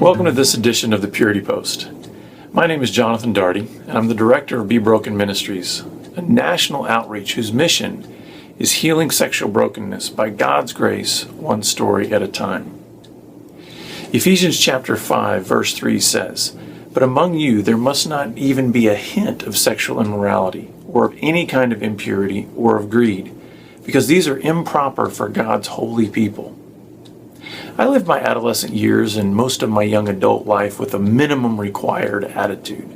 Welcome to this edition of the Purity Post. My name is Jonathan Darty, and I'm the director of Be Broken Ministries, a national outreach whose mission is healing sexual brokenness by God's grace, one story at a time. Ephesians chapter 5, verse 3 says, "But among you there must not even be a hint of sexual immorality, or of any kind of impurity, or of greed, because these are improper for God's holy people." I lived my adolescent years and most of my young adult life with a minimum required attitude.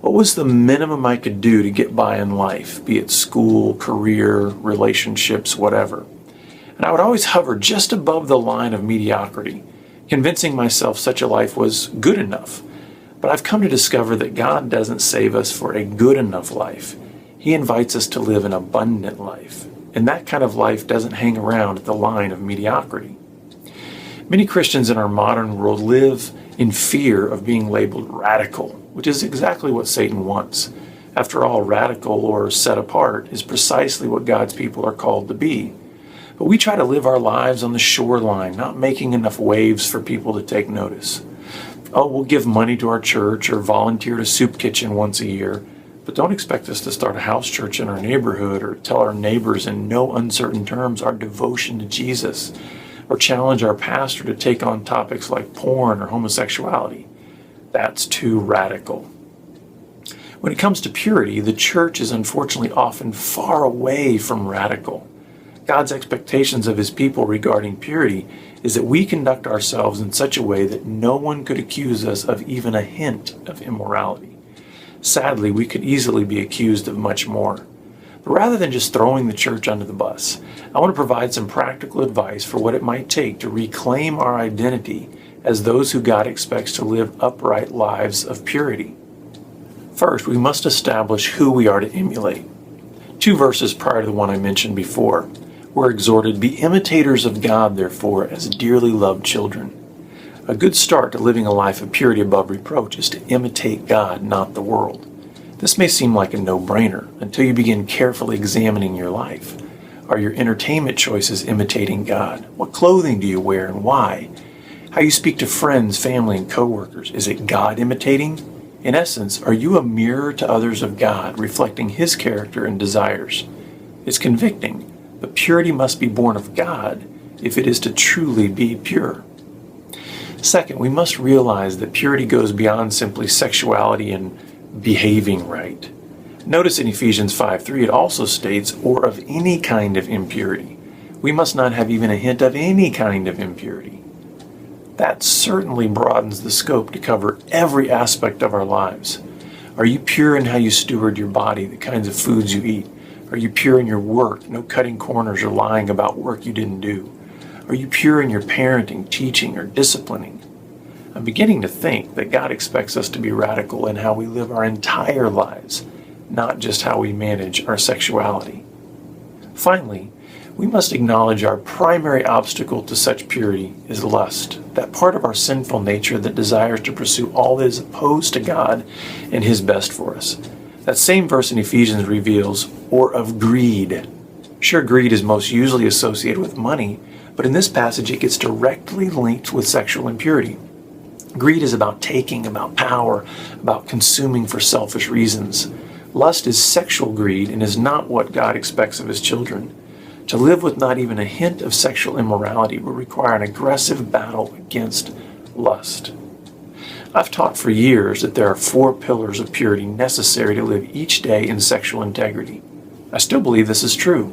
What was the minimum I could do to get by in life, be it school, career, relationships, whatever? And I would always hover just above the line of mediocrity, convincing myself such a life was good enough. But I've come to discover that God doesn't save us for a good enough life. He invites us to live an abundant life. And that kind of life doesn't hang around at the line of mediocrity. Many Christians in our modern world live in fear of being labeled radical, which is exactly what Satan wants. After all, radical or set apart is precisely what God's people are called to be. But we try to live our lives on the shoreline, not making enough waves for people to take notice. Oh, we'll give money to our church or volunteer at a soup kitchen once a year, but don't expect us to start a house church in our neighborhood or tell our neighbors in no uncertain terms our devotion to Jesus, or challenge our pastor to take on topics like porn or homosexuality. That's too radical. When it comes to purity, the church is unfortunately often far away from radical. God's expectations of his people regarding purity is that we conduct ourselves in such a way that no one could accuse us of even a hint of immorality. Sadly, we could easily be accused of much more. But rather than just throwing the church under the bus, I want to provide some practical advice for what it might take to reclaim our identity as those who God expects to live upright lives of purity. First, we must establish who we are to emulate. 2 verses prior to the one I mentioned before, we're exhorted, "Be imitators of God, therefore, as dearly loved children." A good start to living a life of purity above reproach is to imitate God, not the world. This may seem like a no-brainer until you begin carefully examining your life. Are your entertainment choices imitating God? What clothing do you wear and why? How you speak to friends, family, and coworkers, is it God imitating? In essence, are you a mirror to others of God, reflecting his character and desires? It's convicting, but purity must be born of God if it is to truly be pure. Second, we must realize that purity goes beyond simply sexuality and behaving right. Notice in Ephesians 5:3 it also states, "or of any kind of impurity." We must not have even a hint of any kind of impurity. That certainly broadens the scope to cover every aspect of our lives. Are you pure in how you steward your body, the kinds of foods you eat? Are you pure in your work, no cutting corners or lying about work you didn't do? Are you pure in your parenting, teaching, or disciplining? I'm beginning to think that God expects us to be radical in how we live our entire lives, not just how we manage our sexuality. Finally, we must acknowledge our primary obstacle to such purity is lust, that part of our sinful nature that desires to pursue all that is opposed to God and his best for us. That same verse in Ephesians reveals, "or of greed." Sure, greed is most usually associated with money, but in this passage it gets directly linked with sexual impurity. Greed is about taking, about power, about consuming for selfish reasons. Lust is sexual greed and is not what God expects of his children. To live with not even a hint of sexual immorality will require an aggressive battle against lust. I've taught for years that there are 4 pillars of purity necessary to live each day in sexual integrity. I still believe this is true.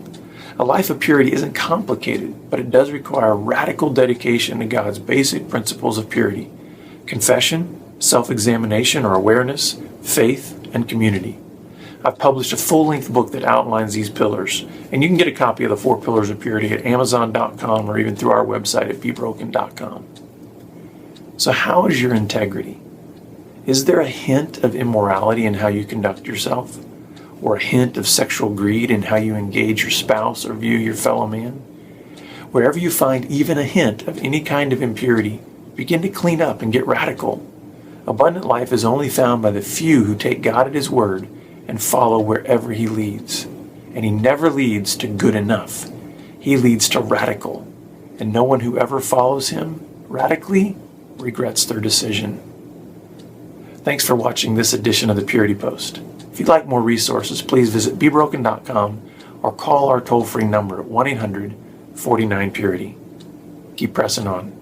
A life of purity isn't complicated, but it does require radical dedication to God's basic principles of purity: confession, self-examination or awareness, faith, and community. I've published a full-length book that outlines these pillars, and you can get a copy of the 4 Pillars of Purity at Amazon.com or even through our website at BeBroken.com. So how is your integrity? Is there a hint of immorality in how you conduct yourself? Or a hint of sexual greed in how you engage your spouse or view your fellow man? Wherever you find even a hint of any kind of impurity, begin to clean up and get radical. Abundant life is only found by the few who take God at his word and follow wherever he leads. And he never leads to good enough. He leads to radical. And no one who ever follows him radically regrets their decision. Thanks for watching this edition of the Purity Post. If you'd like more resources, please visit BeBroken.com or call our toll-free number at 1-800-49-PURITY. Keep pressing on.